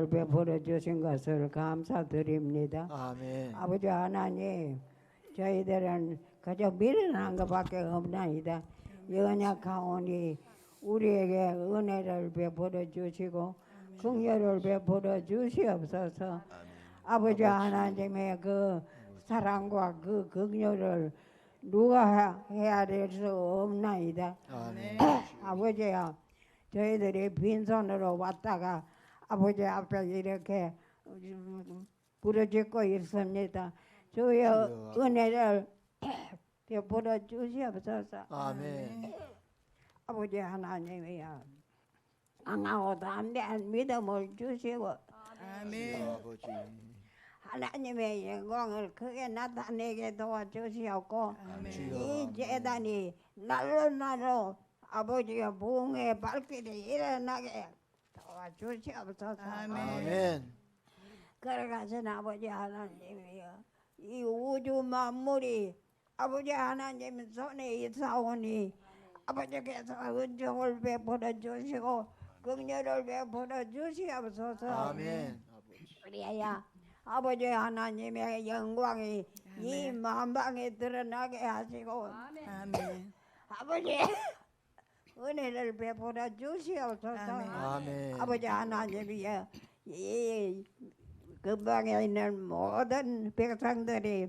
베풀어 주신 것을 감사드립니다. 아멘. 아버지 하나님, 저희들은 그저 미련한 것밖에 없나이다. 연약하오니 우리에게 은혜를 베풀어 주시고 긍휼을 베풀어 주시옵소서. 아버지 하나님의 그 사랑과 그 긍휼을 누가 해야 될 수 없나이다. 아멘. 아버지야, 저희들이 빈손으로 왔다가 아버지 앞에 이렇게 부르짖고 있습니다. 주의 은혜를 베풀어 주시옵소서. 아멘. 아버지 하나님이여, 강하고 담대한 믿음을 주시고 아멘. 아버지. 하나님의 영광을 크게 나타내게 도와주시옵고 아멘. 이 재단이 날로 아버지의 부흥의 발길이 일어나게 도와주시옵소서. 아멘. 걸어가신 아버지 하나님이여, 이 우주 만물이 아버지 하나님 손에 있사오니 아버지께서 은총을 베풀어 주시고 긍휼을 베풀어 주시옵소서. 아멘. 그래야 아버지 하나님의 영광이 이 만방에 드러나게 하시고 아멘. 아버지 은혜를 베풀어 주시옵소서. 아멘. 아버지 하나님이여, 이 근방에 있는 모든 백성들이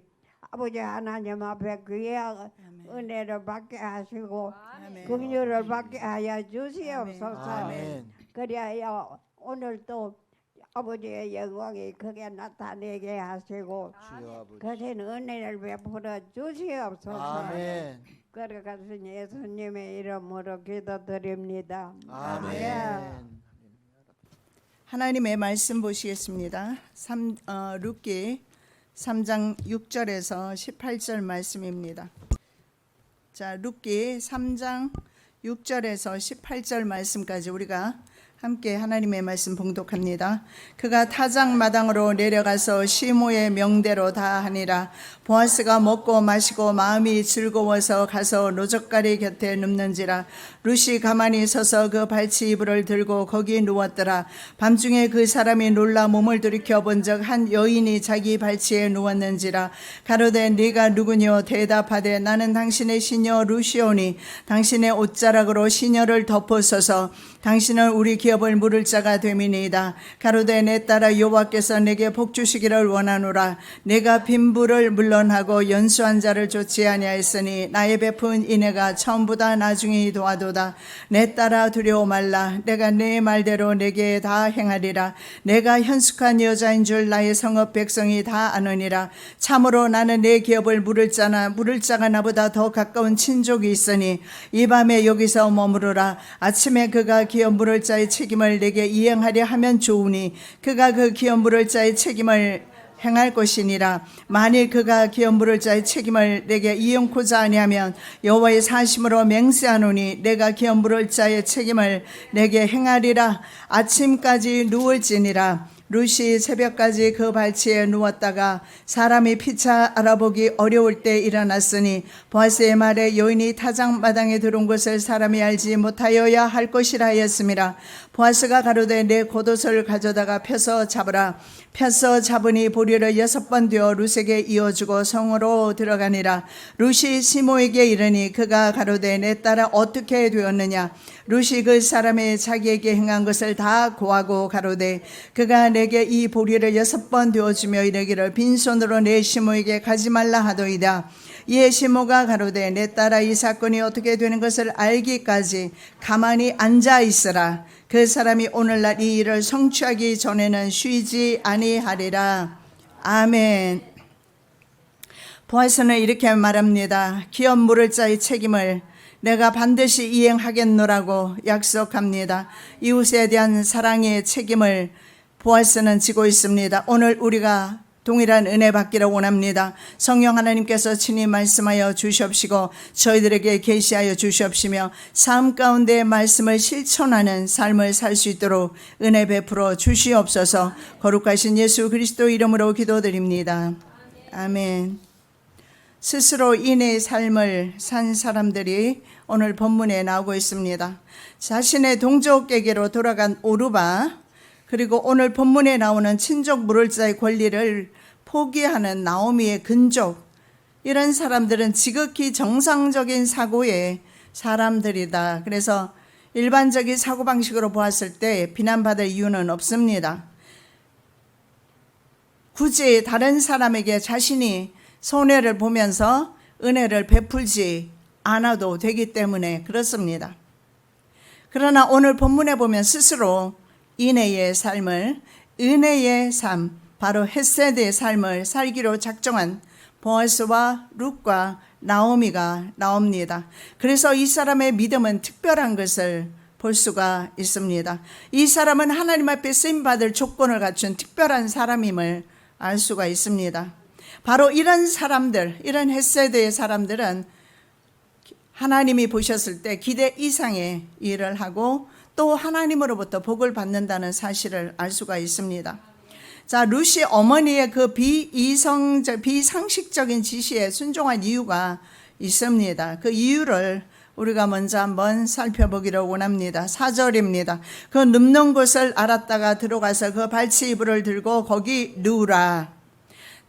아버지 하나님 앞에 귀하고 은혜를 받게 하시고 아멘. 긍휼을 받게 하여 주시옵소서. 아멘. 그리하여 오늘 또 아버지의 영광이 크게 나타내게 하시고 주여 아버지. 거신 은혜를 베풀어 주시옵소서. 아멘. 걸어가신 예수님의 이름으로 기도드립니다. 아멘. 하나님의 말씀 보시겠습니다. 룻기 3장 6절에서 18절 말씀입니다. 자, 룻기 3장 6절에서 18절 말씀까지 우리가 함께 하나님의 말씀 봉독합니다. 그가 타작마당으로 내려가서 시모의 명대로 다 하니라. 보아스가 먹고 마시고 마음이 즐거워서 가서 노젓가리 곁에 눕는지라. 룻이 가만히 서서 그 발치 이불을 들고 거기 누웠더라. 밤중에 그 사람이 놀라 몸을 돌이켜 본즉 한 여인이 자기 발치에 누웠는지라. 가로되 네가 누구뇨? 대답하되 나는 당신의 시녀 룻이오니 당신의 옷자락으로 시녀를 덮으소서. 당신은 우리 기업을 물을 자가 됨이니이다. 가로되 내 딸아 여호와께서 내게 복 주시기를 원하노라. 내가 빈부를 물론하고 연수한 자를 좋지 아니하였으니 나의 베푼 인애가 처음보다 나중이 도하도다. 내 딸아 두려워 말라. 내가 내 말대로 내게 다 행하리라. 내가 현숙한 여자인 줄 나의 성읍 백성이 다 아느니라. 참으로 나는 내 기업을 물을 자가 나보다 더 가까운 친족이 있으니 이 밤에 여기서 머무르라. 아침에 그가 기업 물을 자의 책임을 내게 이행하려 하면 좋으니 그가 그 기업 물을 자의 책임을 행할 것이니라. 만일 그가 기업 물을 자의 책임을 내게 이행코자 아니하면 여호와의 사심으로 맹세하노니 내가 기업 물을 자의 책임을 내게 행하리라. 아침까지 누울지니라. 룻이 새벽까지 그 발치에 누웠다가 사람이 피차 알아보기 어려울 때 일어났으니 보아스의 말에 여인이 타작마당에 들어온 것을 사람이 알지 못하여야 할 것이라 하였음이라. 보아스가 가로되 내 겉옷을 가져다가 펴서 잡으라. 펴서 잡으니 보리를 6번 되어 룻에게 이어주고 성으로 들어가니라. 룻이 시모에게 이르니 그가 가로되 내 딸아 어떻게 되었느냐? 룻이 그 사람이 자기에게 행한 것을 다 고하고 가로되 그가 내게 이 보리를 6번 되어주며 이르기를 빈손으로 내 시모에게 가지 말라 하더이다. 이에 시모가 가로되 내 딸아 이 사건이 어떻게 되는 것을 알기까지 가만히 앉아 있으라. 그 사람이 오늘날 이 일을 성취하기 전에는 쉬지 아니하리라. 아멘. 보아스는 이렇게 말합니다. 기업 물을 자의 책임을 내가 반드시 이행하겠노라고 약속합니다. 이웃에 대한 사랑의 책임을 보아스는 지고 있습니다. 오늘 우리가 동일한 은혜 받기를 원합니다. 성령 하나님께서 친히 말씀하여 주시옵시고 저희들에게 계시하여 주시옵시며 삶 가운데 말씀을 실천하는 삶을 살 수 있도록 은혜 베풀어 주시옵소서. 거룩하신 예수 그리스도 이름으로 기도드립니다. 아멘. 스스로 인의 삶을 산 사람들이 오늘 본문에 나오고 있습니다. 자신의 동족에게로 돌아간 오르바, 그리고 오늘 본문에 나오는 친족 물을 자의 권리를 포기하는 나오미의 근족, 이런 사람들은 지극히 정상적인 사고의 사람들이다. 그래서 일반적인 사고방식으로 보았을 때 비난받을 이유는 없습니다. 굳이 다른 사람에게 자신이 손해를 보면서 은혜를 베풀지 않아도 되기 때문에 그렇습니다. 그러나 오늘 본문에 보면 스스로 인애의 삶을, 은혜의 삶, 바로 헤세드의 삶을 살기로 작정한 보아스와 룻과 나오미가 나옵니다. 그래서 이 사람의 믿음은 특별한 것을 볼 수가 있습니다. 이 사람은 하나님 앞에 쓰임받을 조건을 갖춘 특별한 사람임을 알 수가 있습니다. 바로 이런 사람들, 이런 헤세드의 사람들은 하나님이 보셨을 때 기대 이상의 일을 하고 또 하나님으로부터 복을 받는다는 사실을 알 수가 있습니다. 자, 룻이 어머니의 그 비상식적인 지시에 순종한 이유가 있습니다. 그 이유를 우리가 먼저 한번 살펴보기를 원합니다. 4절입니다. 그 눕는 곳을 알았다가 들어가서 그 발치 이불을 들고 거기 누우라.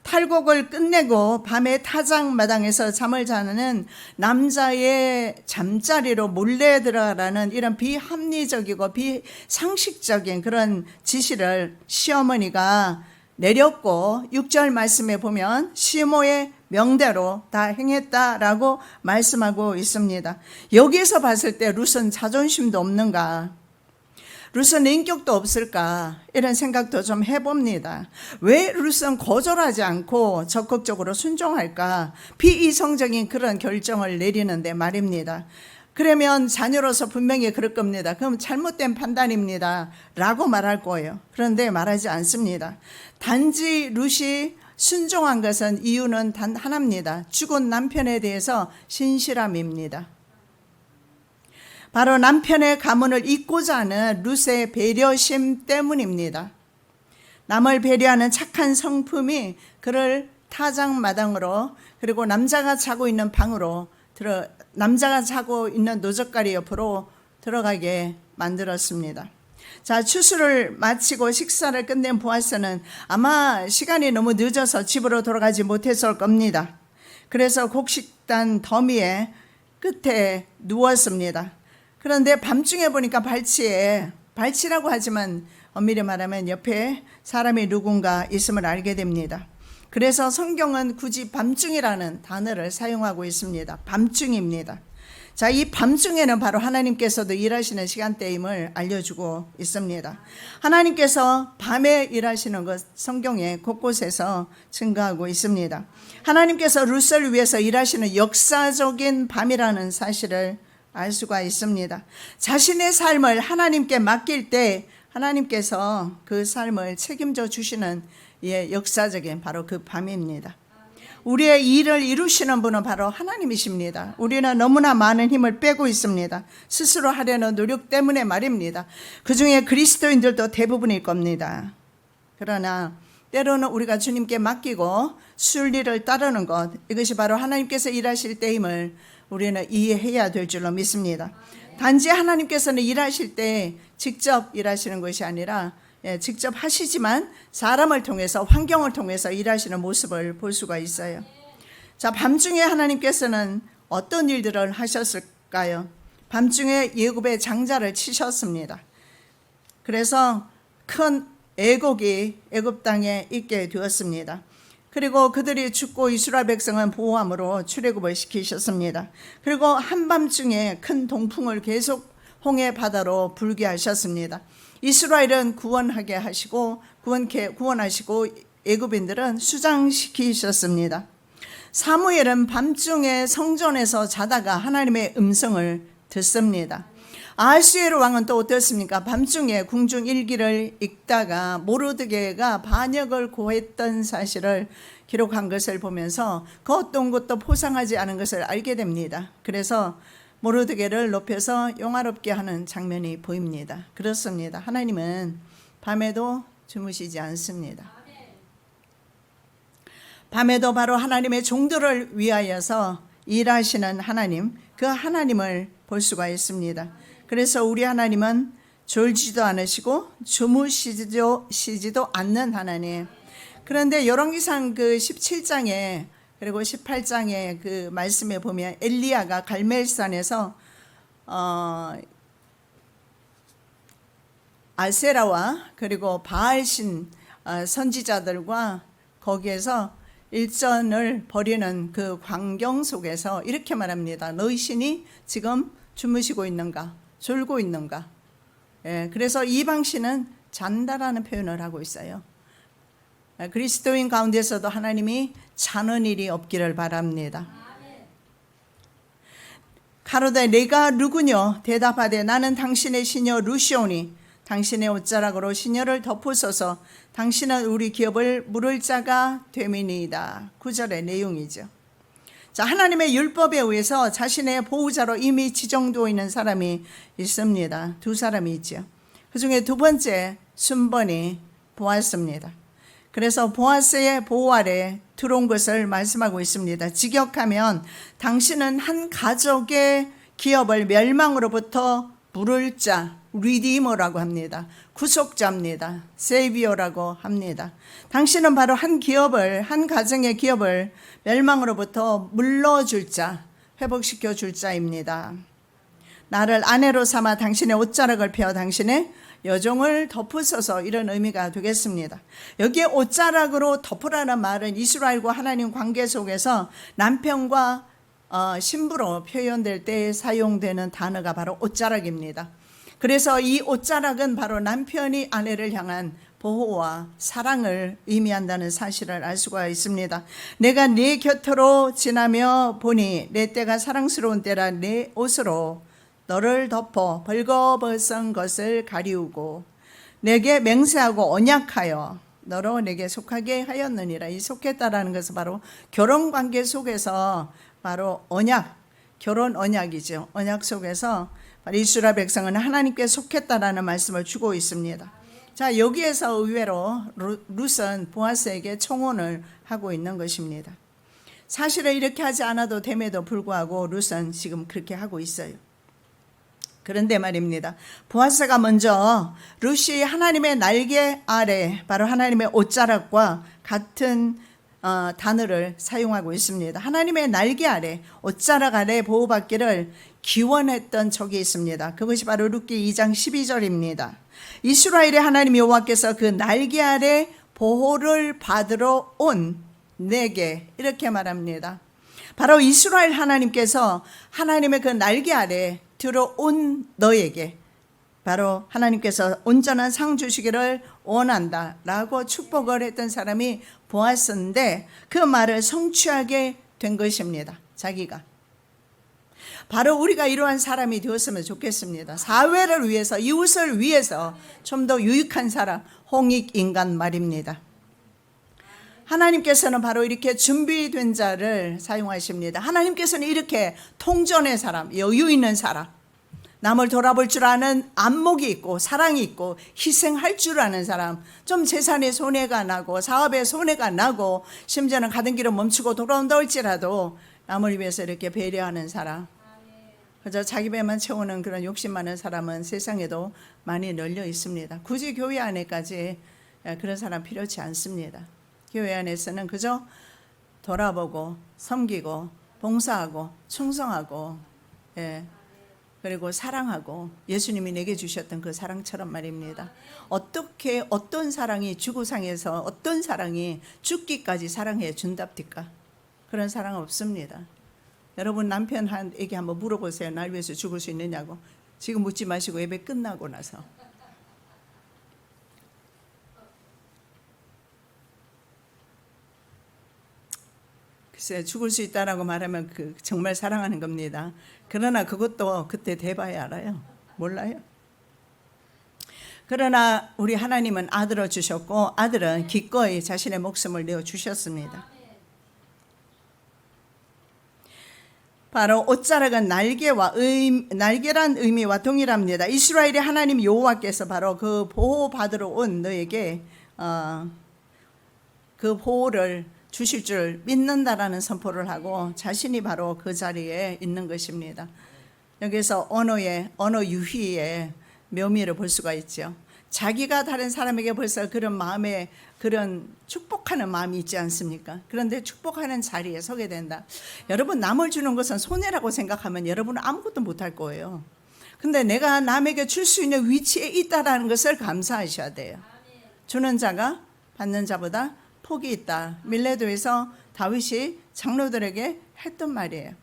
탈곡을 끝내고 밤에 타작마당에서 잠을 자는 남자의 잠자리로 몰래 들어가라는 이런 비합리적이고 비상식적인 그런 지시를 시어머니가 내렸고 6절 말씀에 보면 시모의 명대로 다 행했다라고 말씀하고 있습니다. 여기서 봤을 때 룻은 자존심도 없는가? 룻은 인격도 없을까? 이런 생각도 좀 해봅니다. 왜 룻은 거절하지 않고 적극적으로 순종할까? 비이성적인 그런 결정을 내리는데 말입니다. 그러면 자녀로서 분명히 그럴 겁니다. 그럼 잘못된 판단입니다 라고 말할 거예요. 그런데 말하지 않습니다. 단지 룻이 순종한 것은 이유는 단 하나입니다. 죽은 남편에 대해서 신실함입니다. 바로 남편의 가문을 잇고자 하는 룻의 배려심 때문입니다. 남을 배려하는 착한 성품이 그를 타작마당으로, 그리고 남자가 자고 있는 방으로 남자가 자고 있는 노젓가리 옆으로 들어가게 만들었습니다. 자, 추수를 마치고 식사를 끝낸 보아스는 아마 시간이 너무 늦어서 집으로 돌아가지 못했을 겁니다. 그래서 곡식단 더미의 끝에 누웠습니다. 그런데 밤중에 보니까 발치라고 하지만 엄밀히 말하면 옆에 사람이 누군가 있음을 알게 됩니다. 그래서 성경은 굳이 밤중이라는 단어를 사용하고 있습니다. 밤중입니다. 자, 이 밤중에는 바로 하나님께서도 일하시는 시간대임을 알려주고 있습니다. 하나님께서 밤에 일하시는 것 성경에 곳곳에서 증거하고 있습니다. 하나님께서 룻을 위해서 일하시는 역사적인 밤이라는 사실을 알 수가 있습니다. 자신의 삶을 하나님께 맡길 때 하나님께서 그 삶을 책임져 주시는 역사적인 바로 그 밤입니다. 우리의 일을 이루시는 분은 바로 하나님이십니다. 우리는 너무나 많은 힘을 빼고 있습니다. 스스로 하려는 노력 때문에 말입니다. 그중에 그리스도인들도 대부분일 겁니다. 그러나 때로는 우리가 주님께 맡기고 순리를 따르는 것, 이것이 바로 하나님께서 일하실 때임을 우리는 이해해야 될 줄로 믿습니다. 단지 하나님께서는 일하실 때 직접 일하시는 것이 아니라 직접 하시지만 사람을 통해서, 환경을 통해서 일하시는 모습을 볼 수가 있어요. 자, 밤중에 하나님께서는 어떤 일들을 하셨을까요? 밤중에 애굽의 장자를 치셨습니다. 그래서 큰 애곡이 애굽 땅에 있게 되었습니다. 그리고 그들이 죽고 이스라엘 백성은 보호함으로 출애굽을 시키셨습니다. 그리고 한밤중에 큰 동풍을 계속 홍해 바다로 불게 하셨습니다. 이스라엘은 구원하게 하시고 구원하시고 애굽인들은 수장시키셨습니다. 사무엘은 밤중에 성전에서 자다가 하나님의 음성을 듣습니다. 아하수에로 왕은 또 어떻습니까? 밤중에 궁중 일기를 읽다가 모르드게가 반역을 고했던 사실을 기록한 것을 보면서 그 어떤 것도 포상하지 않은 것을 알게 됩니다. 그래서 모르드게를 높여서 영화롭게 하는 장면이 보입니다. 그렇습니다. 하나님은 밤에도 주무시지 않습니다. 밤에도 바로 하나님의 종들을 위하여서 일하시는 하나님, 그 하나님을 볼 수가 있습니다. 그래서 우리 하나님은 졸지도 않으시고 주무시지도 않는 하나님. 그런데 열왕기상 그 17장에 그리고 18장의 그 말씀에 보면 엘리야가 갈멜산에서 아세라와 그리고 바알신 선지자들과 거기에서 일전을 벌이는 그 광경 속에서 이렇게 말합니다. 너희 신이 지금 주무시고 있는가? 졸고 있는가? 예, 그래서 이방신은 잔다라는 표현을 하고 있어요. 그리스도인 가운데서도 하나님이 자는 일이 없기를 바랍니다. 가로되 내가 누구뇨? 대답하되 나는 당신의 시녀 루시오니 당신의 옷자락으로 시녀를 덮으소서. 당신은 우리 기업을 물을 자가 됨이니이다. 9절의 내용이죠. 자, 하나님의 율법에 의해서 자신의 보호자로 이미 지정되어 있는 사람이 있습니다. 두 사람이 있죠. 그 중에 두 번째 순번이 보아스입니다. 그래서 보아스의 보호 아래 들어온 것을 말씀하고 있습니다. 직역하면 당신은 한 가족의 기업을 멸망으로부터 물을 자, 리디머라고 합니다. 구속자입니다. 세이비어라고 합니다. 당신은 바로 한 가정의 기업을 멸망으로부터 물러줄 자, 회복시켜 줄 자입니다. 나를 아내로 삼아 당신의 옷자락을 펴 당신의 여종을 덮으소서, 이런 의미가 되겠습니다. 여기에 옷자락으로 덮으라는 말은 이스라엘과 하나님 관계 속에서 남편과 신부로 표현될 때 사용되는 단어가 바로 옷자락입니다. 그래서 이 옷자락은 바로 남편이 아내를 향한 보호와 사랑을 의미한다는 사실을 알 수가 있습니다. 내가 네 곁으로 지나며 보니 내 때가 사랑스러운 때라 내 옷으로 너를 덮어 벌거벗은 것을 가리우고 내게 맹세하고 언약하여 너로 내게 속하게 하였느니라. 이 속했다라는 것은 바로 결혼관계 속에서 바로 언약, 결혼 언약이죠. 언약 속에서 이스라엘 백성은 하나님께 속했다라는 말씀을 주고 있습니다. 자, 여기에서 의외로 룻은 보아스에게 청혼을 하고 있는 것입니다. 사실은 이렇게 하지 않아도 됨에도 불구하고 룻은 지금 그렇게 하고 있어요. 그런데 말입니다. 보아스가 먼저 룻이 하나님의 날개 아래, 바로 하나님의 옷자락과 같은 단어를 사용하고 있습니다. 하나님의 날개 아래, 옷자락 아래 보호받기를 기원했던 적이 있습니다. 그것이 바로 룻기 2장 12절입니다. 이스라엘의 하나님 여호와께서 그 날개 아래 보호를 받으러 온 내게, 이렇게 말합니다. 바로 이스라엘 하나님께서 하나님의 그 날개 아래 들어온 너에게 바로 하나님께서 온전한 상 주시기를 원한다라고 축복을 했던 사람이 보아스인데, 그 말을 성취하게 된 것입니다. 자기가 바로 우리가 이러한 사람이 되었으면 좋겠습니다. 사회를 위해서, 이웃을 위해서 좀 더 유익한 사람, 홍익인간 말입니다. 하나님께서는 바로 이렇게 준비된 자를 사용하십니다. 하나님께서는 이렇게 통전의 사람, 여유 있는 사람, 남을 돌아볼 줄 아는 안목이 있고 사랑이 있고 희생할 줄 아는 사람, 좀 재산에 손해가 나고 사업에 손해가 나고 심지어는 가던 길을 멈추고 돌아온다 할지라도 남을 위해서 이렇게 배려하는 사람, 그저 자기 배만 채우는 그런 욕심 많은 사람은 세상에도 많이 널려 있습니다. 굳이 교회 안에까지 그런 사람 필요치 않습니다. 교회 안에서는 그저 돌아보고 섬기고 봉사하고 충성하고, 그리고 사랑하고, 예수님이 내게 주셨던 그 사랑처럼 말입니다. 어떻게 어떤 사랑이 지구상에서 어떤 사랑이 죽기까지 사랑해 준답니까? 그런 사랑 없습니다. 여러분 남편에게 한번 물어보세요. 날 위해서 죽을 수 있느냐고. 지금 묻지 마시고 예배 끝나고 나서. 글쎄, 죽을 수 있다라고 말하면 그 정말 사랑하는 겁니다. 그러나 그것도 그때 돼봐야 알아요. 몰라요. 그러나 우리 하나님은 아들을 주셨고 아들은 기꺼이 자신의 목숨을 내어 주셨습니다. 바로 옷자락은 날개란 의미와 동일합니다. 이스라엘의 하나님 여호와께서 바로 그 보호받으러 온 너에게 그 보호를 주실 줄 믿는다라는 선포를 하고 자신이 바로 그 자리에 있는 것입니다. 여기서 언어 유희에 묘미를 볼 수가 있죠. 자기가 다른 사람에게 벌써 그런 마음에 그런 축복하는 마음이 있지 않습니까? 그런데 축복하는 자리에 서게 된다. 여러분, 남을 주는 것은 손해라고 생각하면 여러분은 아무것도 못할 거예요. 근데 내가 남에게 줄 수 있는 위치에 있다라는 것을 감사하셔야 돼요. 주는 자가 받는 자보다 복이 있다. 밀레도에서 다윗이 장로들에게 했던 말이에요.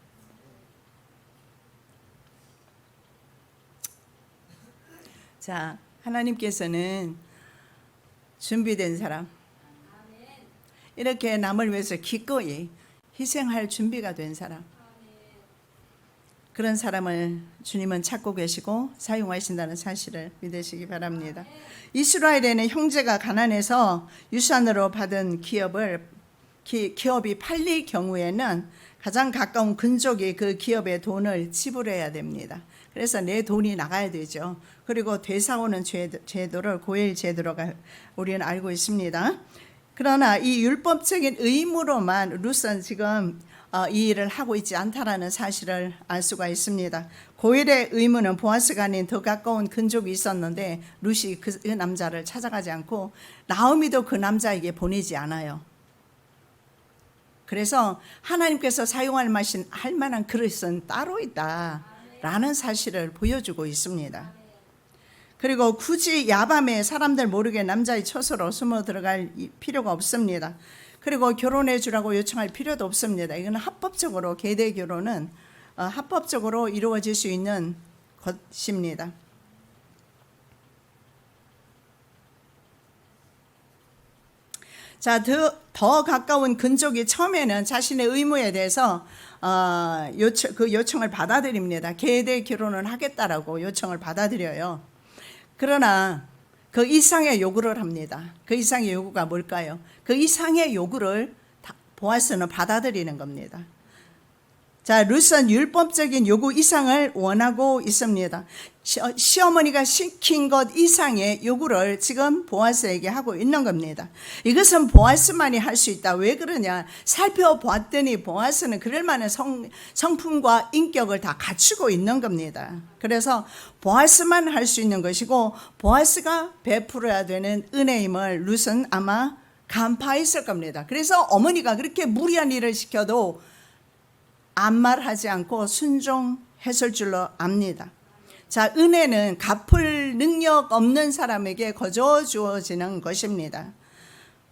자, 하나님께서는 준비된 사람, 이렇게 남을 위해서 기꺼이 희생할 준비가 된 사람, 그런 사람을 주님은 찾고 계시고 사용하신다는 사실을 믿으시기 바랍니다. 이스라엘에는 형제가 가난해서 유산으로 받은 기업이 팔릴 경우에는 가장 가까운 근족이 그 기업의 돈을 지불해야 됩니다. 그래서 내 돈이 나가야 되죠. 그리고 되사오는 제도를 고엘 제도로가 우리는 알고 있습니다. 그러나 이 율법적인 의무로만 룻은 지금 이 일을 하고 있지 않다라는 사실을 알 수가 있습니다. 고엘의 의무는 보아스가 아닌 더 가까운 근족이 있었는데 룻이 그 남자를 찾아가지 않고 나오미도 그 남자에게 보내지 않아요. 그래서 하나님께서 사용할 만한 그릇은 따로 있다라는 사실을 보여주고 있습니다. 그리고 굳이 야밤에 사람들 모르게 남자의 처소로 숨어 들어갈 필요가 없습니다. 그리고 결혼해 주라고 요청할 필요도 없습니다. 이건 합법적으로, 계대 결혼은 합법적으로 이루어질 수 있는 것입니다. 자, 더 가까운 근족이 처음에는 자신의 의무에 대해서 그 요청을 받아들입니다. 계대 결혼을 하겠다라고 요청을 받아들여요. 그러나 그 이상의 요구를 합니다. 그 이상의 요구가 뭘까요? 그 이상의 요구를 보아스는 받아들이는 겁니다. 자, 룻은 율법적인 요구 이상을 원하고 있습니다. 시어머니가 시킨 것 이상의 요구를 지금 보아스에게 하고 있는 겁니다. 이것은 보아스만이 할 수 있다. 왜 그러냐? 살펴봤더니 보아스는 그럴 만한 성품과 인격을 다 갖추고 있는 겁니다. 그래서 보아스만 할 수 있는 것이고 보아스가 베풀어야 되는 은혜임을 룻은 아마 간파했을 겁니다. 그래서 어머니가 그렇게 무리한 일을 시켜도 아무 말하지 않고 순종했을 줄로 압니다. 자, 은혜는 갚을 능력 없는 사람에게 거저 주어지는 것입니다.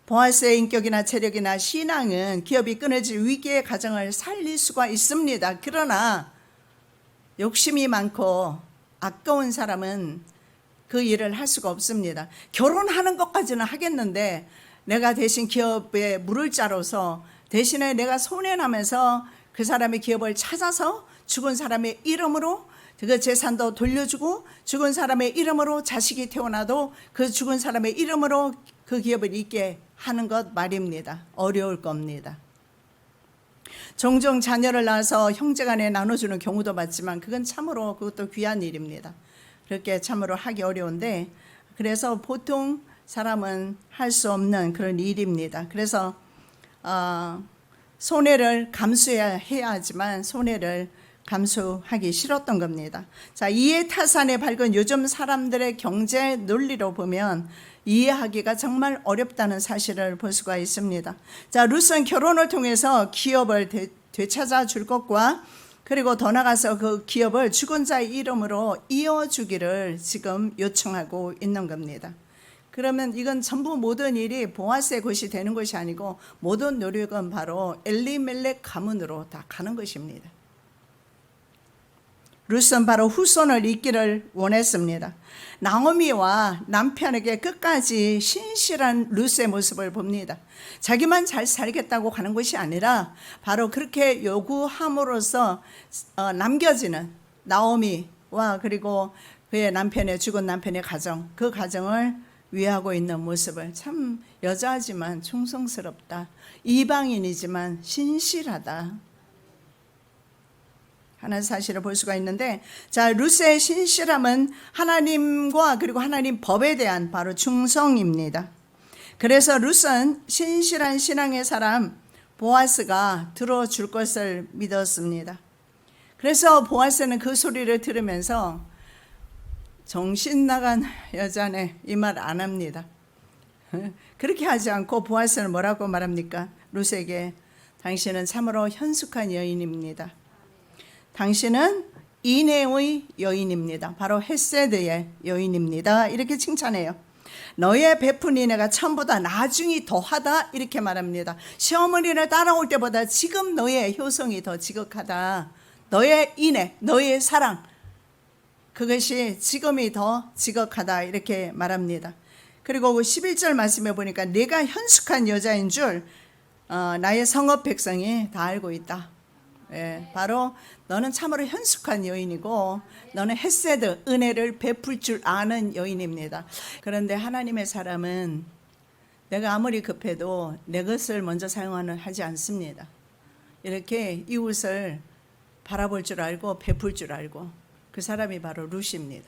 보아스의 인격이나 체력이나 신앙은 기업이 끊어질 위기의 가정을 살릴 수가 있습니다. 그러나 욕심이 많고 아까운 사람은 그 일을 할 수가 없습니다. 결혼하는 것까지는 하겠는데 내가 대신 기업에 물을 짜로서 대신에 내가 손해나면서 그 사람의 기업을 찾아서 죽은 사람의 이름으로 그 재산도 돌려주고 죽은 사람의 이름으로 자식이 태어나도 그 죽은 사람의 이름으로 그 기업을 잇게 하는 것 말입니다. 어려울 겁니다. 종종 자녀를 낳아서 형제간에 나눠주는 경우도 봤지만 그건 참으로 그것도 귀한 일입니다. 그렇게 참으로 하기 어려운데 그래서 보통 사람은 할 수 없는 그런 일입니다. 그래서 손해를 감수해야 하지만 손해를 감수하기 싫었던 겁니다. 자, 이해타산에 밝은 요즘 사람들의 경제 논리로 보면 이해하기가 정말 어렵다는 사실을 볼 수가 있습니다. 자, 룻은 결혼을 통해서 기업을 되찾아 줄 것과 그리고 더 나아가서 그 기업을 죽은 자의 이름으로 이어주기를 지금 요청하고 있는 겁니다. 그러면 이건 전부 모든 일이 보아스의 것이 되는 것이 아니고 모든 노력은 바로 엘리멜렉 가문으로 다 가는 것입니다. 룻은 바로 후손을 잇기를 원했습니다. 나오미와 남편에게 끝까지 신실한 룻의 모습을 봅니다. 자기만 잘 살겠다고 가는 것이 아니라 바로 그렇게 요구함으로써 남겨지는 나오미와 그리고 그의 남편의 죽은 남편의 가정, 그 가정을 위하고 있는 모습을 참 여자지만 충성스럽다. 이방인이지만 신실하다 하는 사실을 볼 수가 있는데, 자, 룻의 신실함은 하나님과 그리고 하나님 법에 대한 바로 충성입니다. 그래서 룻은 신실한 신앙의 사람 보아스가 들어줄 것을 믿었습니다. 그래서 보아스는 그 소리를 들으면서 정신 나간 여자네 이 말 안 합니다. 그렇게 하지 않고 보아스는 뭐라고 말합니까? 룻에게 당신은 참으로 현숙한 여인입니다. 당신은 인애의 여인입니다. 바로 헤세드의 여인입니다. 이렇게 칭찬해요. 너의 베푼 인애가 처음보다 나중이 더하다 이렇게 말합니다. 시어머니를 따라올 때보다 지금 너의 효성이 더 지극하다. 너의 인애, 너의 사랑, 그것이 지금이 더 지극하다 이렇게 말합니다. 그리고 11절 말씀해 보니까 내가 현숙한 여자인 줄 나의 성읍 백성이 다 알고 있다. 예, 바로 너는 참으로 현숙한 여인이고 너는 헤세드, 은혜를 베풀 줄 아는 여인입니다. 그런데 하나님의 사람은 내가 아무리 급해도 내 것을 먼저 하지 않습니다. 이렇게 이웃을 바라볼 줄 알고 베풀 줄 알고, 그 사람이 바로 룻입니다.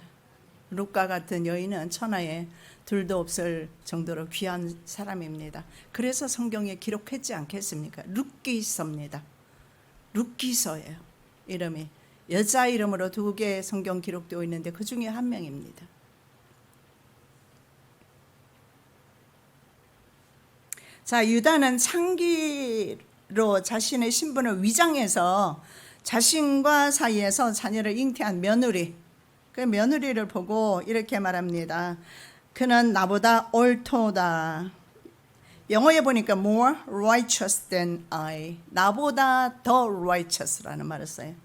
룻과 같은 여인은 천하에 둘도 없을 정도로 귀한 사람입니다. 그래서 성경에 기록했지 않겠습니까? 룻기서입니다. 룻기서예요. 이름이 여자 이름으로 2개 성경 기록되어 있는데 그 중에 한 명입니다. 자, 유다는 창기로 자신의 신분을 위장해서 자신과 사이에서 자녀를 잉태한 며느리, 그 며느리를 보고 이렇게 말합니다. 그는 나보다 옳도다. 영어에 보니까 more righteous than I, 나보다 더 righteous라는 말을 써요.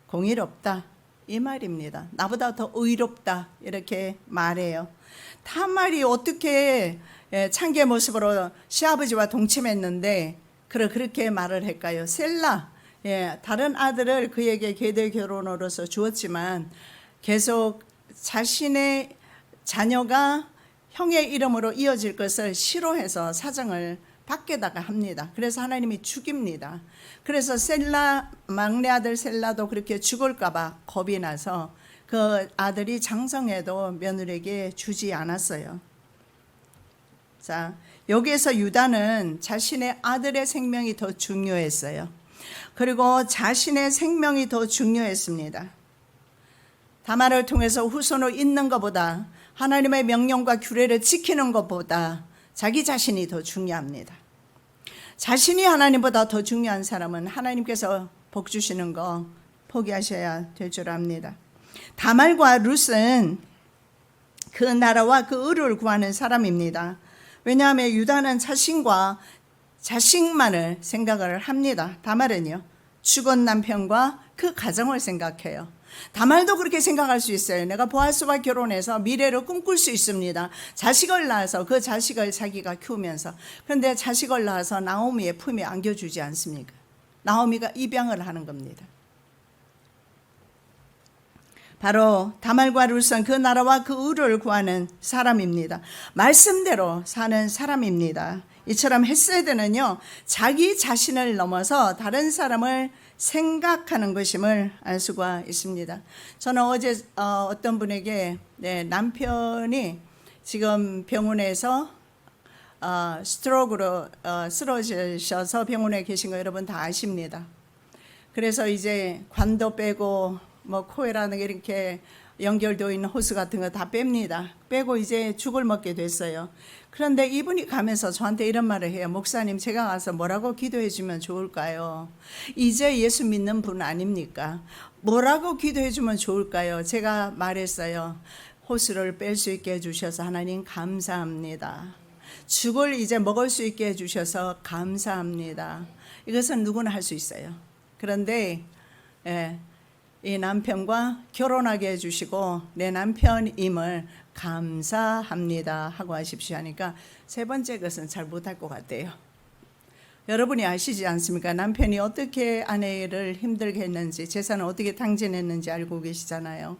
공의롭다 이 말입니다. 나보다 더 의롭다 이렇게 말해요. 타말이 어떻게 창기의 모습으로 시아버지와 동침했는데 그렇게 말을 할까요? 셀라, 다른 아들을 그에게 계대 결혼으로서 주었지만 계속 자신의 자녀가 형의 이름으로 이어질 것을 싫어해서 사정을 밖에다가 합니다. 그래서 하나님이 죽입니다. 그래서 셀라, 막내 아들 셀라도 그렇게 죽을까 봐 겁이 나서 그 아들이 장성해도 며느리에게 주지 않았어요. 자, 여기에서 유다는 자신의 아들의 생명이 더 중요했어요. 그리고 자신의 생명이 더 중요했습니다. 다말을 통해서 후손을 잇는 것보다, 하나님의 명령과 규례를 지키는 것보다 자기 자신이 더 중요합니다. 자신이 하나님보다 더 중요한 사람은 하나님께서 복 주시는 거 포기하셔야 될 줄 압니다. 다말과 룻은 그 나라와 그 의를 구하는 사람입니다. 왜냐하면 유다는 자신과 자식만을 생각을 합니다. 다말은요, 죽은 남편과 그 가정을 생각해요. 다말도 그렇게 생각할 수 있어요. 내가 보아스와 결혼해서 미래를 꿈꿀 수 있습니다. 자식을 낳아서 그 자식을 자기가 키우면서. 그런데 자식을 낳아서 나오미의 품에 안겨주지 않습니까? 나오미가 입양을 하는 겁니다. 바로 다말과 룻은 그 나라와 그 의를 구하는 사람입니다. 말씀대로 사는 사람입니다. 이처럼 헤세드는요, 자기 자신을 넘어서 다른 사람을 생각하는 것임을 알 수가 있습니다. 저는 어제 어떤 분에게 남편이 지금 병원에서 스트로크로 쓰러지셔서 병원에 계신 거 여러분 다 아십니다. 그래서 이제 관도 빼고 뭐 코에라는 게 이렇게 연결되어 있는 호스 같은 거 다 뺍니다. 빼고 이제 죽을 먹게 됐어요. 그런데 이분이 가면서 저한테 이런 말을 해요. 목사님, 제가 가서 뭐라고 기도해 주면 좋을까요? 이제 예수 믿는 분 아닙니까? 뭐라고 기도해 주면 좋을까요? 제가 말했어요. 호스를 뺄 수 있게 해주셔서 하나님 감사합니다. 죽을 이제 먹을 수 있게 해주셔서 감사합니다. 이것은 누구나 할 수 있어요. 그런데 이 남편과 결혼하게 해주시고 내 남편임을 감사합니다 하고 하십시오 하니까 세 번째 것은 잘 못할 것 같아요. 여러분이 아시지 않습니까? 남편이 어떻게 아내를 힘들게 했는지, 재산을 어떻게 탕진했는지 알고 계시잖아요.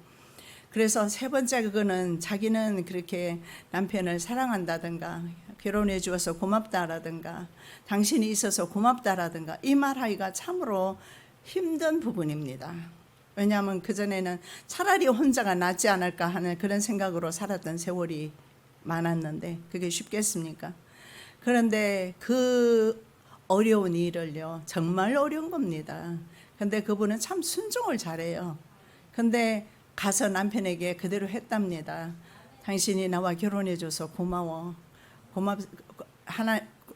그래서 세 번째 그거는 자기는 그렇게 남편을 사랑한다든가 결혼해 주어서 고맙다라든가 당신이 있어서 고맙다라든가 이 말하기가 참으로 힘든 부분입니다. 왜냐하면 그전에는 차라리 혼자가 낫지 않을까 하는 그런 생각으로 살았던 세월이 많았는데 그게 쉽겠습니까? 그런데 그 어려운 일을요, 정말 어려운 겁니다. 근데 그분은 참 순종을 잘해요. 근데 가서 남편에게 그대로 했답니다. 당신이 나와 결혼해줘서 고마워.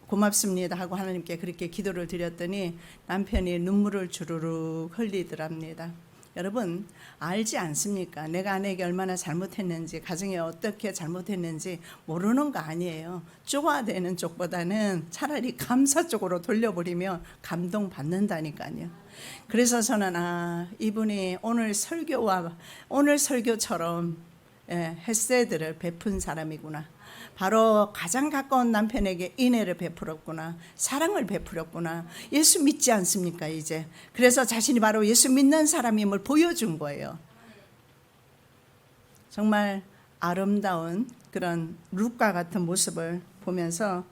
고맙습니다 하고 하나님께 그렇게 기도를 드렸더니 남편이 눈물을 주르륵 흘리더랍니다. 여러분 알지 않습니까? 내가 아내에게 얼마나 잘못했는지, 가정에 어떻게 잘못했는지 모르는 거 아니에요. 쪼아대는 쪽보다는 차라리 감사 쪽으로 돌려버리면 감동받는다니까요. 그래서 저는 이분이 오늘 설교처럼 헤세드를 베푼 사람이구나. 바로 가장 가까운 남편에게 인애를 베풀었구나. 사랑을 베풀었구나. 예수 믿지 않습니까 이제? 그래서 자신이 바로 예수 믿는 사람임을 보여준 거예요. 정말 아름다운 그런 룻과 같은 모습을 보면서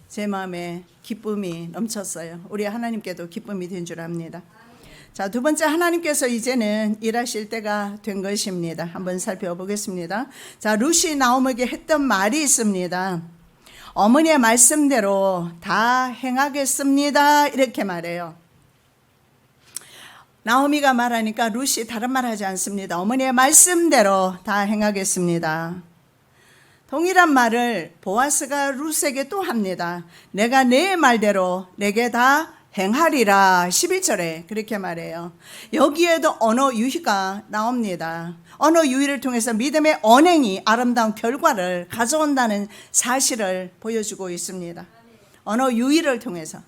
제 마음에 기쁨이 넘쳤어요. 우리 하나님께도 기쁨이 된 줄 압니다. 자, 두 번째, 하나님께서 이제는 일하실 때가 된 것입니다. 한번 살펴보겠습니다. 자, 룻이 나오미에게 했던 말이 있습니다. 어머니의 말씀대로 다 행하겠습니다. 이렇게 말해요. 나오미가 말하니까 룻이 다른 말 하지 않습니다. 어머니의 말씀대로 다 행하겠습니다. 동일한 말을 보아스가 룻에게 또 합니다. 내가 내 말대로 내게 다 행하리라. 11절에 그렇게 말해요. 여기에도 언어 유희가 나옵니다. 언어 유희를 통해서 믿음의 언행이 아름다운 결과를 가져온다는 사실을 보여주고 있습니다. 언어 유희를 통해서.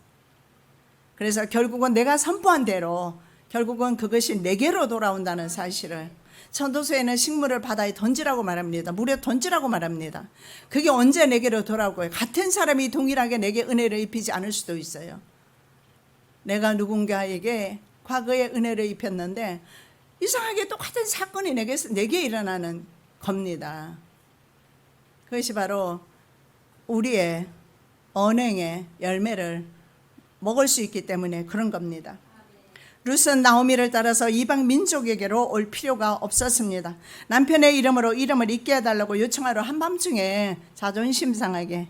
그래서 결국은 내가 선포한 대로 결국은 그것이 내게로 돌아온다는 사실을. 천도서에는 식물을 바다에 던지라고 말합니다. 물에 던지라고 말합니다. 그게 언제 내게로 돌아오고요. 같은 사람이 동일하게 내게 은혜를 입히지 않을 수도 있어요. 내가 누군가에게 과거에 은혜를 입혔는데 이상하게 똑같은 사건이 내게 일어나는 겁니다. 그것이 바로 우리의 언행의 열매를 먹을 수 있기 때문에 그런 겁니다. 룻은 나오미를 따라서 이방 민족에게로 올 필요가 없었습니다. 남편의 이름으로 이름을 잊게 해달라고 요청하러 한밤중에 자존심 상하게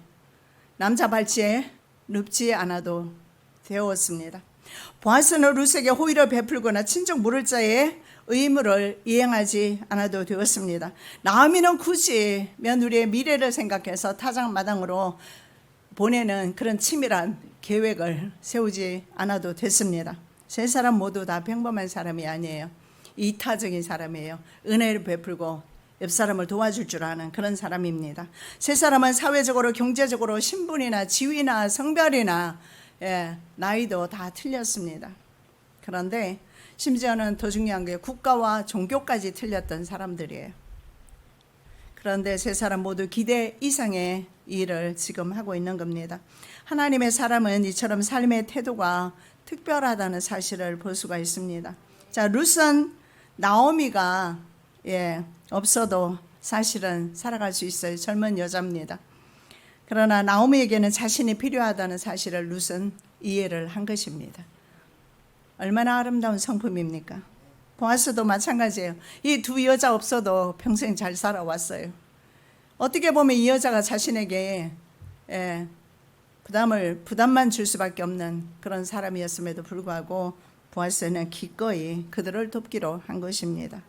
남자 발치에 눕지 않아도 되었습니다. 보아스는 룻에게 호의를 베풀거나 친정 물을 자의 의무를 이행하지 않아도 되었습니다. 나오미는 굳이 며느리의 미래를 생각해서 타작마당으로 보내는 그런 치밀한 계획을 세우지 않아도 됐습니다. 세 사람 모두 다 평범한 사람이 아니에요. 이타적인 사람이에요. 은혜를 베풀고 옆 사람을 도와줄 줄 아는 그런 사람입니다. 세 사람은 사회적으로, 경제적으로, 신분이나 지위나 성별이나 나이도 다 틀렸습니다. 그런데 심지어는 더 중요한 게 국가와 종교까지 틀렸던 사람들이에요. 그런데 세 사람 모두 기대 이상의 일을 지금 하고 있는 겁니다. 하나님의 사람은 이처럼 삶의 태도가 특별하다는 사실을 볼 수가 있습니다. 자, 룻은 나오미가 없어도 사실은 살아갈 수 있어요. 젊은 여자입니다. 그러나 나오미에게는 자신이 필요하다는 사실을 룻은 이해를 한 것입니다. 얼마나 아름다운 성품입니까? 보아스도 마찬가지예요. 이 두 여자 없어도 평생 잘 살아왔어요. 어떻게 보면 이 여자가 자신에게 부담만 줄 수밖에 없는 그런 사람이었음에도 불구하고 보아스는 기꺼이 그들을 돕기로 한 것입니다.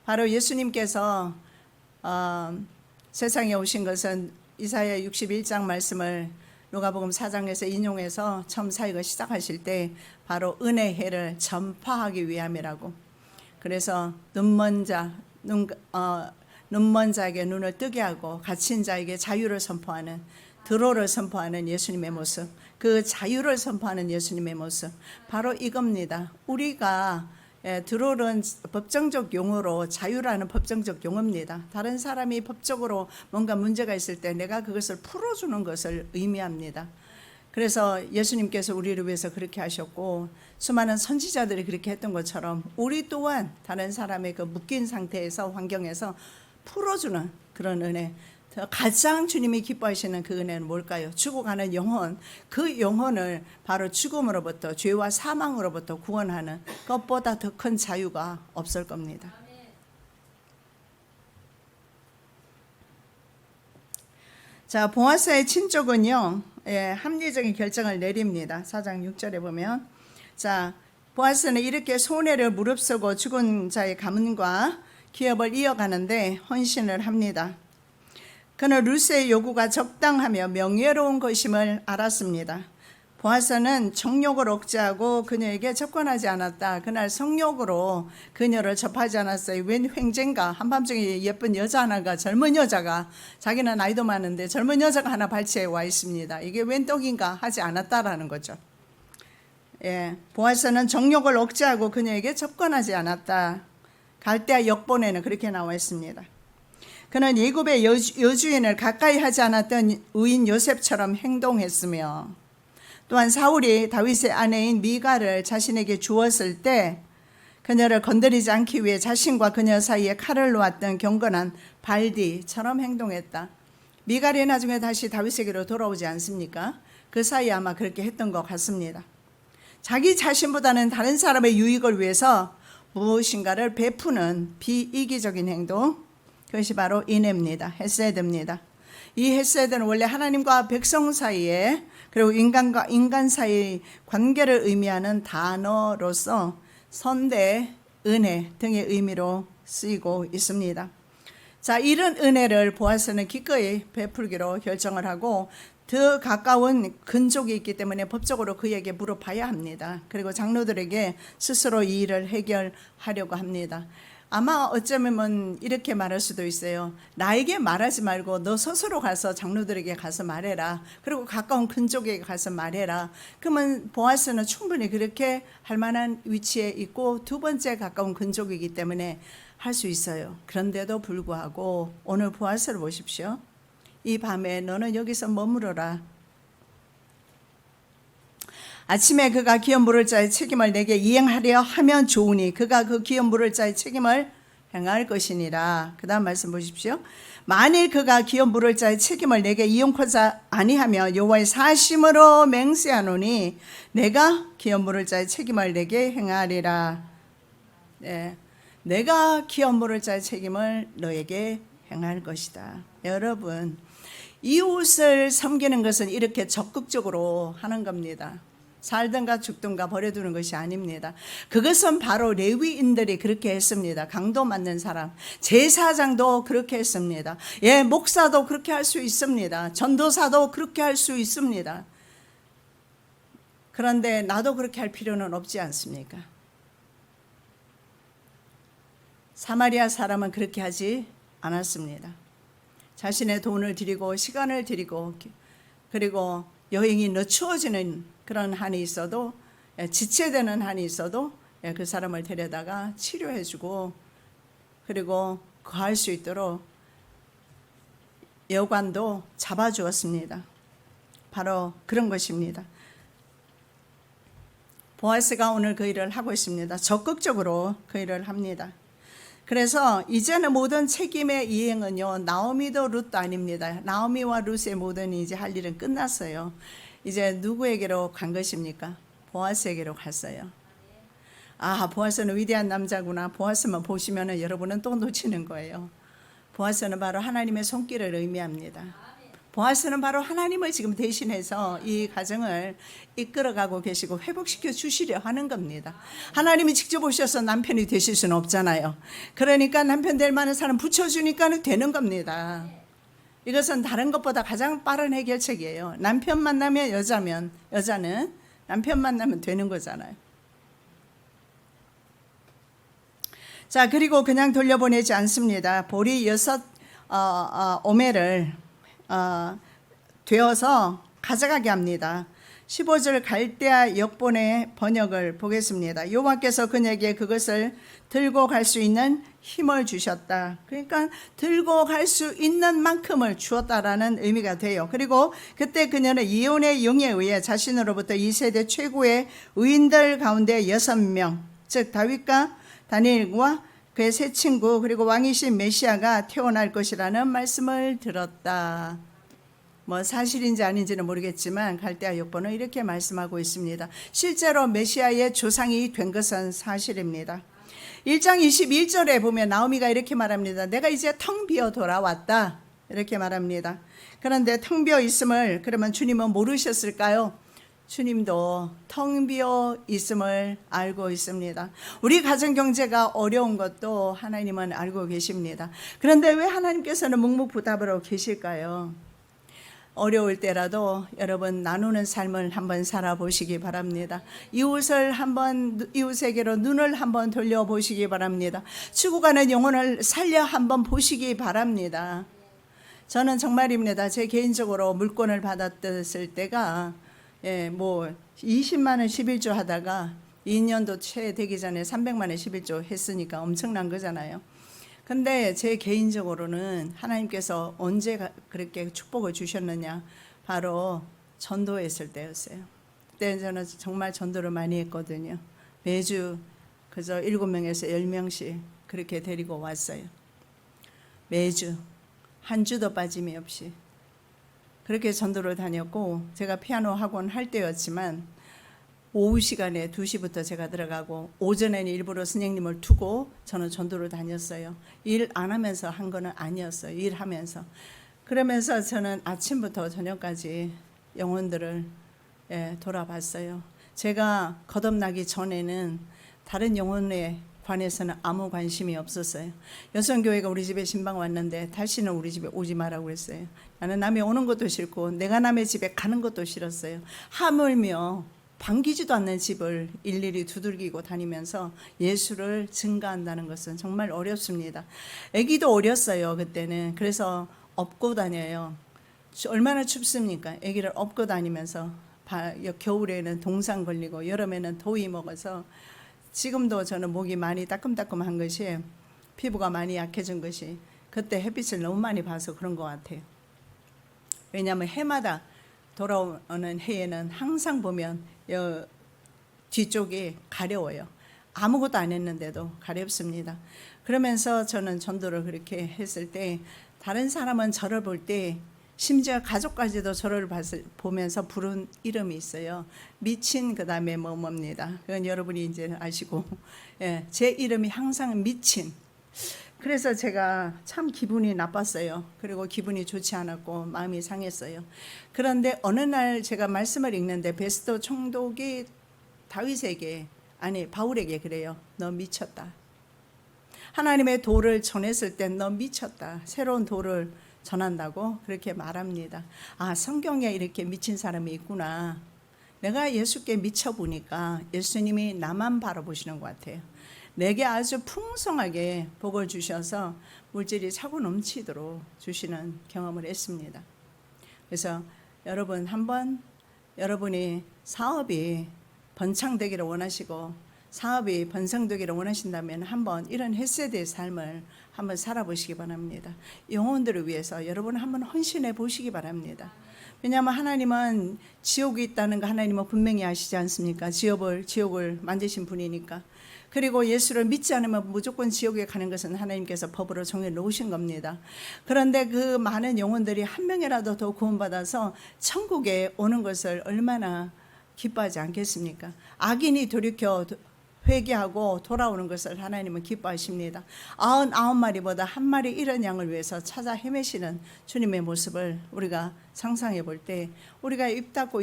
바로 예수님께서 세상에 오신 것은 이사야 61장 말씀을 누가복음 4장에서 인용해서 처음 사역을 시작하실 때 바로 은혜의 해를 전파하기 위함이라고. 그래서 눈먼 자에게 눈을 뜨게 하고 갇힌 자에게 자유를 선포하는, 드로를 선포하는 예수님의 모습, 그 자유를 선포하는 예수님의 모습, 바로 이겁니다. 우리가 드롤은 법정적 용어로 자유라는 법정적 용어입니다. 다른 사람이 법적으로 뭔가 문제가 있을 때 내가 그것을 풀어주는 것을 의미합니다. 그래서 예수님께서 우리를 위해서 그렇게 하셨고 수많은 선지자들이 그렇게 했던 것처럼 우리 또한 다른 사람의 그 묶인 상태에서 환경에서 풀어주는 그런 은혜, 가장 주님이 기뻐하시는 그 은혜는 뭘까요? 죽어가는 영혼, 그 영혼을 바로 죽음으로부터, 죄와 사망으로부터 구원하는 것보다 더 큰 자유가 없을 겁니다. 자, 보아스의 친족은요, 합리적인 결정을 내립니다. 4장 6절에 보면, 자, 보아스는 이렇게 손해를 무릅쓰고 죽은 자의 가문과 기업을 이어가는데 헌신을 합니다. 그는 룻의 요구가 적당하며 명예로운 것임을 알았습니다. 보아스는 정욕을 억제하고 그녀에게 접근하지 않았다. 그날 성욕으로 그녀를 접하지 않았어요. 웬 횡재인가? 한밤중에 예쁜 여자 하나가, 젊은 여자가, 자기는 나이도 많은데 젊은 여자가 하나 발치에 와 있습니다. 이게 웬 떡인가 하지 않았다라는 거죠. 예, 보아스는 정욕을 억제하고 그녀에게 접근하지 않았다. 갈대아 역본에는 그렇게 나와 있습니다. 그는 예굽의 여주인을 가까이 하지 않았던 의인 요셉처럼 행동했으며, 또한 사울이 다윗의 아내인 미갈을 자신에게 주었을 때 그녀를 건드리지 않기 위해 자신과 그녀 사이에 칼을 놓았던 경건한 발디처럼 행동했다. 미갈이 나중에 다시 다윗에게로 돌아오지 않습니까? 그 사이에 아마 그렇게 했던 것 같습니다. 자기 자신보다는 다른 사람의 유익을 위해서 무엇인가를 베푸는 비이기적인 행동, 그것이 바로 인애입니다. 헤세드입니다. 이 헤세드는 원래 하나님과 백성 사이에, 그리고 인간과 인간 사이의 관계를 의미하는 단어로서 선대, 은혜 등의 의미로 쓰이고 있습니다. 자, 이런 은혜를 보아스는 기꺼이 베풀기로 결정을 하고 더 가까운 근족이 있기 때문에 법적으로 그에게 물어봐야 합니다. 그리고 장로들에게 스스로 이 일을 해결하려고 합니다. 아마 어쩌면 이렇게 말할 수도 있어요. 나에게 말하지 말고 너 스스로 가서 장로들에게 가서 말해라. 그리고 가까운 근족에게 가서 말해라. 그러면 보아스는 충분히 그렇게 할 만한 위치에 있고 두 번째 가까운 근족이기 때문에 할 수 있어요. 그런데도 불구하고 오늘 보아스를 보십시오. 이 밤에 너는 여기서 머무르라. 아침에 그가 기업 물을 자의 책임을 내게 이행하려 하면 좋으니 그가 그 기업 물을 자의 책임을 행할 것이니라. 그 다음 말씀 보십시오. 만일 그가 기업 물을 자의 책임을 내게 이용코자 아니하며 여호와의 사심으로 맹세하노니 내가 기업 물을 자의 책임을 내게 행하리라. 네, 내가 기업 물을 자의 책임을 너에게 행할 것이다. 여러분, 이웃을 섬기는 것은 이렇게 적극적으로 하는 겁니다. 살든가 죽든가 버려두는 것이 아닙니다. 그것은 바로 레위인들이 그렇게 했습니다. 강도 맞는 사람, 제사장도 그렇게 했습니다. 예, 목사도 그렇게 할 수 있습니다. 전도사도 그렇게 할 수 있습니다. 그런데 나도 그렇게 할 필요는 없지 않습니까? 사마리아 사람은 그렇게 하지 않았습니다. 자신의 돈을 드리고 시간을 드리고 그리고 여행이 늦추어지는 그런 한이 있어도, 지체되는 한이 있어도 그 사람을 데려다가 치료해주고 그리고 거할 수 있도록 여관도 잡아주었습니다. 바로 그런 것입니다. 보아스가 오늘 그 일을 하고 있습니다. 적극적으로 그 일을 합니다. 그래서 이제는 모든 책임의 이행은요, 나오미도 룻도 아닙니다. 나오미와 룻의 모든 이제 할 일은 끝났어요. 이제 누구에게로 간 것입니까? 보아스에게로 갔어요. 아, 보아스는 위대한 남자구나. 보아스만 보시면 여러분은 또 놓치는 거예요. 보아스는 바로 하나님의 손길을 의미합니다. 보아스는 바로 하나님을 지금 대신해서 이 가정을 이끌어가고 계시고 회복시켜 주시려 하는 겁니다. 하나님이 직접 오셔서 남편이 되실 수는 없잖아요. 그러니까 남편 될 만한 사람 붙여주니까 되는 겁니다. 이것은 다른 것보다 가장 빠른 해결책이에요. 남편 만나면 여자는 남편 만나면 되는 거잖아요. 자, 그리고 그냥 돌려보내지 않습니다. 볼이 6 오매를 되어서 가져가게 합니다. 15절 갈대아 역본의 번역을 보겠습니다. 여호와께서 그에게 그것을 들고 갈 수 있는 힘을 주셨다. 그러니까 들고 갈 수 있는 만큼을 주었다라는 의미가 돼요. 그리고 그때 그녀는 예언의 영에 의해 자신으로부터 2세대 최고의 의인들 가운데 6명, 즉 다윗과 다니엘과 그의 세 친구 그리고 왕이신 메시아가 태어날 것이라는 말씀을 들었다. 뭐 사실인지 아닌지는 모르겠지만 갈대아 역본은 이렇게 말씀하고 있습니다. 실제로 메시아의 조상이 된 것은 사실입니다. 1장 21절에 보면 나오미가 이렇게 말합니다. 내가 이제 텅 비어 돌아왔다. 이렇게 말합니다. 그런데 텅 비어 있음을 그러면 주님은 모르셨을까요? 주님도 텅 비어 있음을 알고 있습니다. 우리 가정 경제가 어려운 것도 하나님은 알고 계십니다. 그런데 왜 하나님께서는 묵묵부답으로 계실까요? 어려울 때라도 여러분 나누는 삶을 한번 살아보시기 바랍니다. 이웃에게로 눈을 한번 돌려보시기 바랍니다. 죽어가는 영혼을 살려 한번 보시기 바랍니다. 저는 정말입니다. 제 개인적으로 물권을 받았을 때가 20만 원 11조 하다가 2년도 채 되기 전에 300만 원 11조 했으니까 엄청난 거잖아요. 근데 제 개인적으로는 하나님께서 언제 그렇게 축복을 주셨느냐, 바로 전도했을 때였어요. 그때 저는 정말 전도를 많이 했거든요. 매주 그저 7명에서 10명씩 그렇게 데리고 왔어요. 매주 한 주도 빠짐이 없이 그렇게 전도를 다녔고, 제가 피아노 학원 할 때였지만 오후 시간에 2시부터 제가 들어가고 오전에는 일부러 선생님을 두고 저는 전도를 다녔어요. 일 안 하면서 한 거는 아니었어요. 일하면서. 그러면서 저는 아침부터 저녁까지 영혼들을 돌아봤어요. 제가 거듭나기 전에는 다른 영혼에 관해서는 아무 관심이 없었어요. 여성교회가 우리 집에 신방 왔는데 다시는 우리 집에 오지 마라고 그랬어요. 나는 남이 오는 것도 싫고 내가 남의 집에 가는 것도 싫었어요. 하물며 반기지도 않는 집을 일일이 두들기고 다니면서 예수를 증거한다는 것은 정말 어렵습니다. 아기도 어렸어요 그때는. 그래서 업고 다녀요. 얼마나 춥습니까? 아기를 업고 다니면서 겨울에는 동상 걸리고 여름에는 더위 먹어서 지금도 저는 목이 많이 따끔따끔한 것이, 피부가 많이 약해진 것이 그때 햇빛을 너무 많이 봐서 그런 것 같아요. 왜냐하면 해마다 돌아오는 해에는 항상 보면 뒤쪽이 가려워요. 아무것도 안 했는데도 가렵습니다. 그러면서 저는 전도를 그렇게 했을 때 다른 사람은 저를 볼 때 심지어 가족까지도 저를 보면서 부른 이름이 있어요. 미친 그다음에 뭐입니다. 그건 여러분이 이제 아시고, 제 이름이 항상 미친. 그래서 제가 참 기분이 나빴어요. 그리고 기분이 좋지 않았고 마음이 상했어요. 그런데 어느 날 제가 말씀을 읽는데 베스도 총독이 바울에게 그래요. 너 미쳤다. 하나님의 도를 전했을 때 너 미쳤다. 새로운 도를 전한다고 그렇게 말합니다. 아, 성경에 이렇게 미친 사람이 있구나. 내가 예수께 미쳐보니까 예수님이 나만 바라보시는 것 같아요. 내게 아주 풍성하게 복을 주셔서 물질이 차고 넘치도록 주시는 경험을 했습니다. 그래서 여러분, 한번 여러분이 사업이 번창되기를 원하시고 사업이 번성되기를 원하신다면 한번 이런 헷세대의 삶을 한번 살아보시기 바랍니다. 영혼들을 위해서 여러분 한번 헌신해 보시기 바랍니다. 왜냐하면 하나님은 지옥이 있다는 거 하나님은 분명히 아시지 않습니까? 지옥을 만드신 분이니까. 그리고 예수를 믿지 않으면 무조건 지옥에 가는 것은 하나님께서 법으로 정해 놓으신 겁니다. 그런데 그 많은 영혼들이 한 명이라도 더 구원받아서 천국에 오는 것을 얼마나 기뻐하지 않겠습니까? 악인이 돌이켜 회개하고 돌아오는 것을 하나님은 기뻐하십니다. 99마리보다 한 마리 잃은 양을 위해서 찾아 헤매시는 주님의 모습을 우리가 상상해 볼 때 우리가 입 닫고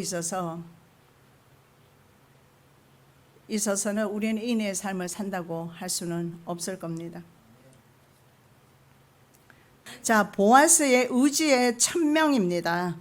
있어서는 우리는 인의 삶을 산다고 할 수는 없을 겁니다. 자, 보아스의 의지의 천명입니다.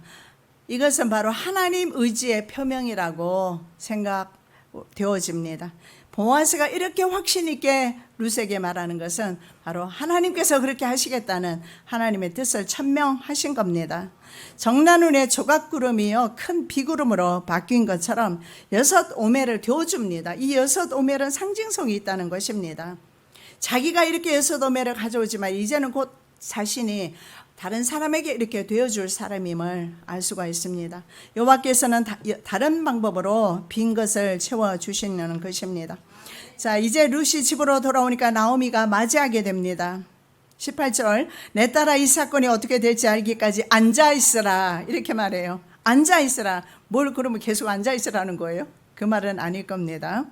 이것은 바로 하나님 의지의 표명이라고 생각되어집니다. 보아스가 이렇게 확신 있게 룻에게 말하는 것은 바로 하나님께서 그렇게 하시겠다는 하나님의 뜻을 천명하신 겁니다. 정난운의 조각구름이요 큰 비구름으로 바뀐 것처럼 6 오멜을 겨줍니다. 이 6 오멜은 상징성이 있다는 것입니다. 자기가 이렇게 6 오멜을 가져오지만 이제는 곧 자신이 다른 사람에게 이렇게 되어줄 사람임을 알 수가 있습니다. 여호와께서는 다른 방법으로 빈 것을 채워주시는 것입니다. 자, 이제 룻이 집으로 돌아오니까 나오미가 맞이하게 됩니다. 18절, 내 딸아 이 사건이 어떻게 될지 알기까지 앉아있으라 이렇게 말해요. 앉아있으라. 뭘 그러면 계속 앉아있으라는 거예요? 그 말은 아닐 겁니다.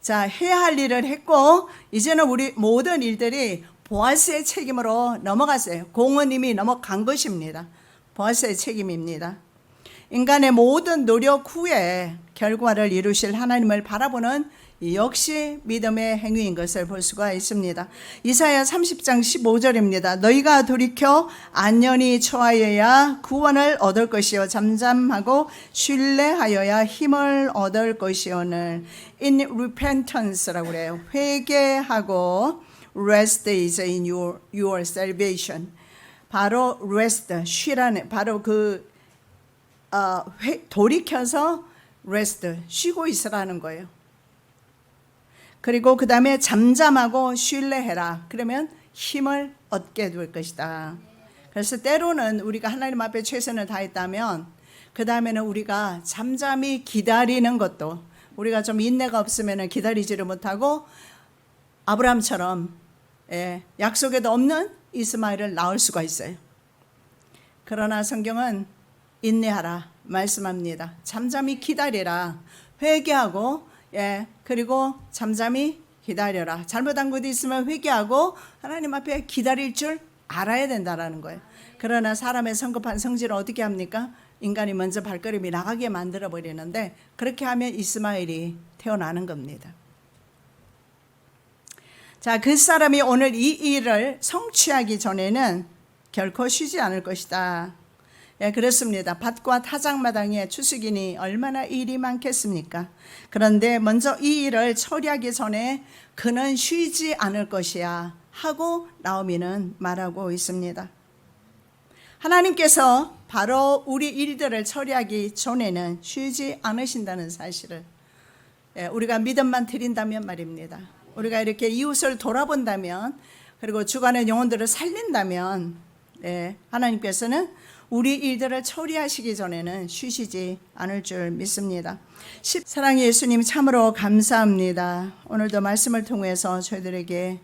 자, 해야 할 일을 했고 이제는 우리 모든 일들이 보아스의 책임으로 넘어갔어요. 공은 이미 넘어간 것입니다. 보아스의 책임입니다. 인간의 모든 노력 후에 결과를 이루실 하나님을 바라보는 역시 믿음의 행위인 것을 볼 수가 있습니다. 이사야 30장 15절입니다. 너희가 돌이켜 안연히 처하여야 구원을 얻을 것이요 잠잠하고 신뢰하여야 힘을 얻을 것이오늘. In repentance라고 그래요. 회개하고 rest is in your salvation. 바로 rest, 쉬라는 바로 돌이켜서 rest, 쉬고 있으라는 거예요. 그리고 그 다음에 잠잠하고 신뢰해라. 그러면 힘을 얻게 될 것이다. 그래서 때로는 우리가 하나님 앞에 최선을 다했다면 그 다음에는 우리가 잠잠히 기다리는 것도, 우리가 좀 인내가 없으면 기다리지를 못하고 아브라함처럼 약속에도 없는 이스마엘을 낳을 수가 있어요. 그러나 성경은 인내하라 말씀합니다. 잠잠히 기다리라. 회개하고 그리고 잠잠히 기다려라. 잘못한 것이 있으면 회개하고 하나님 앞에 기다릴 줄 알아야 된다라는 거예요. 그러나 사람의 성급한 성질은 어떻게 합니까? 인간이 먼저 발걸음이 나가게 만들어 버리는데, 그렇게 하면 이스마엘이 태어나는 겁니다. 자, 그 사람이 오늘 이 일을 성취하기 전에는 결코 쉬지 않을 것이다. 그렇습니다. 밭과 타작마당에 추수기니 얼마나 일이 많겠습니까? 그런데 먼저 이 일을 처리하기 전에 그는 쉬지 않을 것이야 하고 나오미는 말하고 있습니다. 하나님께서 바로 우리 일들을 처리하기 전에는 쉬지 않으신다는 사실을 우리가 믿음만 드린다면 말입니다. 우리가 이렇게 이웃을 돌아본다면, 그리고 주간의 영혼들을 살린다면 하나님께서는 우리 일들을 처리하시기 전에는 쉬시지 않을 줄 믿습니다. 사랑의 예수님, 참으로 감사합니다. 오늘도 말씀을 통해서 저희들에게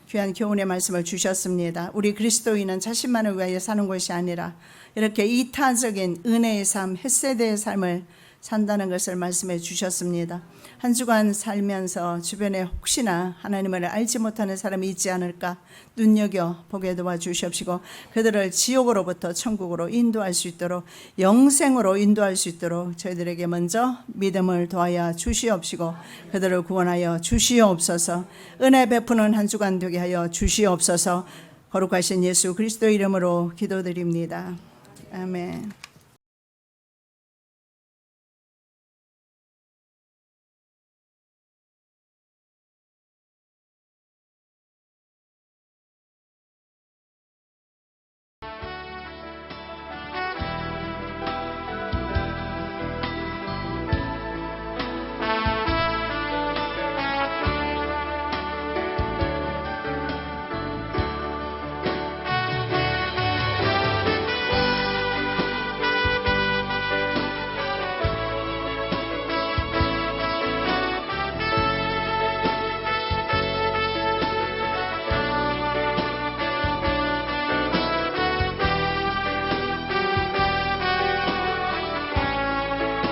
귀한 교훈의 말씀을 주셨습니다. 우리 그리스도인은 자신만을 위하여 사는 것이 아니라 이렇게 이타적인 은혜의 삶, 헷세대의 삶을 산다는 것을 말씀해 주셨습니다. 한 주간 살면서 주변에 혹시나 하나님을 알지 못하는 사람이 있지 않을까 눈여겨 보게 도와주시옵시고, 그들을 지옥으로부터 천국으로 인도할 수 있도록, 영생으로 인도할 수 있도록 저희들에게 먼저 믿음을 더하여 주시옵시고 그들을 구원하여 주시옵소서. 은혜 베푸는 한 주간 되게 하여 주시옵소서. 거룩하신 예수 그리스도 이름으로 기도드립니다. 아멘.